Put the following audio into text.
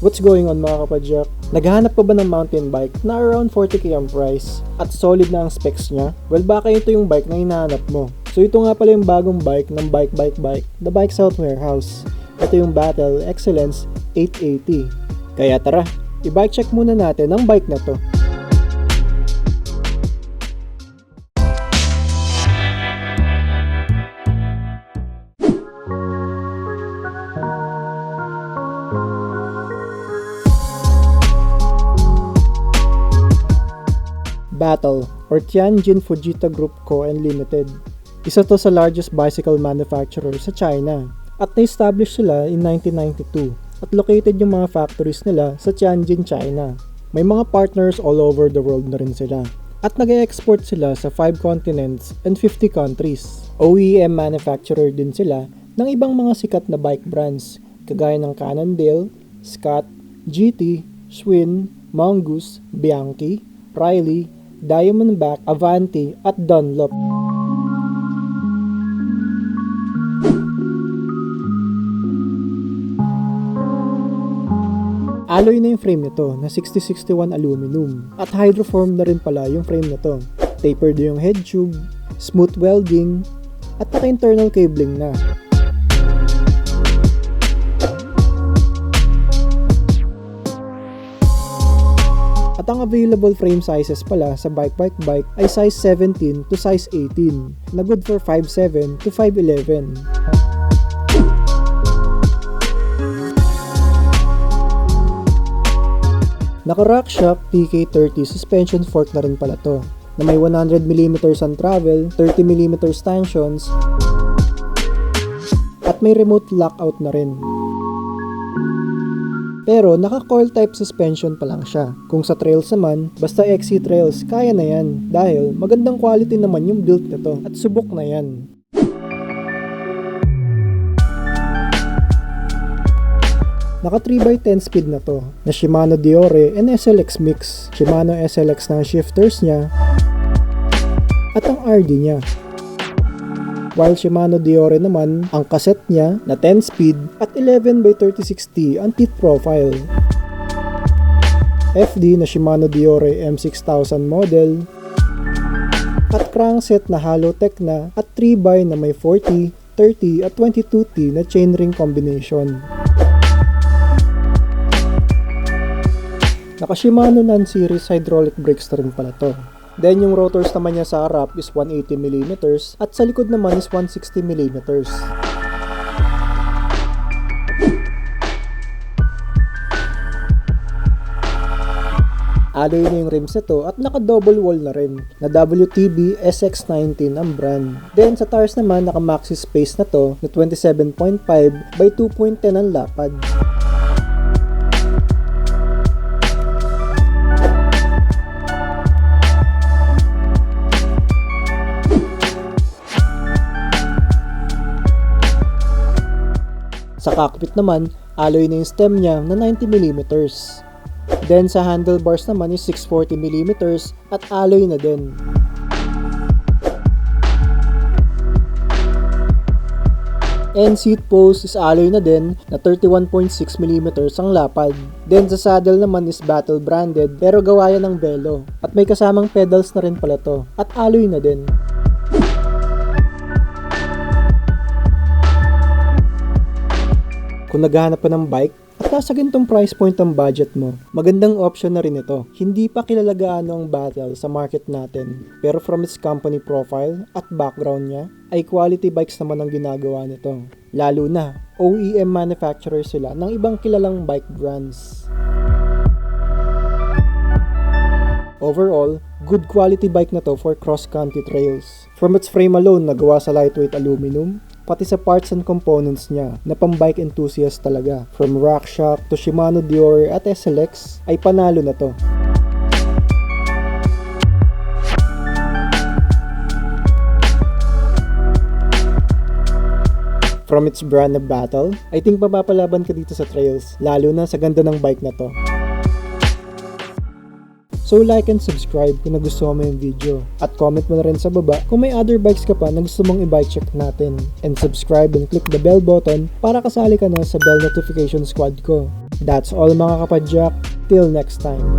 What's going on mga kapadyak? Naghahanap ka ba ng mountain bike na around 40k ang price at solid na ang specs niya? Well, baka ito yung bike na hinahanap mo. So ito nga pala yung bagong bike ng Bike, the Bikesouth Warehouse. Ito yung Battle Excellence 880. Kaya tara, i-bike check muna natin ang bike na to. Battle or Tianjin Fujita Group Co. Limited. Isa to sa largest bicycle manufacturer sa China at na-establish sila in 1992 at located yung mga factories nila sa Tianjin, China. May mga partners all over the world na rin sila at nag-export sila sa 5 continents and 50 countries. OEM manufacturer din sila ng ibang mga sikat na bike brands kagaya ng Cannondale, Scott, GT, Schwinn, Mongoose, Bianchi, Riley, Diamondback, Avanti at Dunlop. Alloy na yung frame nito na 6061 aluminum at hydroform na rin pala yung frame nito. Tapered yung head tube, smooth welding at naka-internal cabling na. At ang available frame sizes pala sa bike ay size 17 to size 18 na good for 5'7 to 5'11. Naka-rock shock TK30 suspension fork na rin pala to na may 100mm on travel, 30mm stanchions at may remote lockout na rin. Pero naka-coil type suspension pa lang siya. Kung sa trails naman, basta XC trails, kaya na yan dahil magandang quality naman yung build nito at subok na yan. Naka 3x10 speed na to na Shimano Diore and SLX mix. Shimano SLX na ang shifters niya at ang RD niya. While Shimano Diore naman, ang cassette niya na 10 speed at 11x3060 ang teeth profile. FD na Shimano Diore M6000 model at crankset na Halotech na at 3x na may 40, 30 at 22T na chainring combination. Naka Shimano non-series hydraulic brakes na rin pala to. Then yung rotors naman niya sa harap is 180mm at sa likod naman is 160mm. Alloy na yung rims nito at naka double wall na rin na WTB SX19 ang brand. Then sa tires naman naka maxi space na to na 27.5 by 2.10 ang lapad. Sa cockpit naman, alloy na yung stem niya na 90mm. Then sa handlebars naman is 640mm at alloy na din. And seat post is alloy na din na 31.6mm ang lapad. Then sa saddle naman is Battle branded pero gawa yan ng Velo. At may kasamang pedals na rin pala to at alloy na din. Kung naghahanap ka ng bike at nasa ganitong price point ang budget mo, magandang option na rin ito. Hindi pa kilala gaano ang Battle sa market natin, pero from its company profile at background niya, ay quality bikes naman ang ginagawa nito. Lalo na, OEM manufacturer sila ng ibang kilalang bike brands. Overall, good quality bike na to for cross-country trails. From its frame alone na gawa sa lightweight aluminum, pati sa parts and components niya na pang-bike enthusiast talaga. From rock shock to Shimano Diore at SLX ay panalo na to. From its brand na Battle, I think mapapalaban ka dito sa trails, lalo na sa ganda ng bike na to. So like and subscribe kung nagustuhan mo yung video. At comment mo na rin sa baba kung may other bikes ka pa na gusto mong i-bike check natin. And subscribe and click the bell button para kasali ka na sa bell notification squad ko. That's all mga kapadyak. Till next time.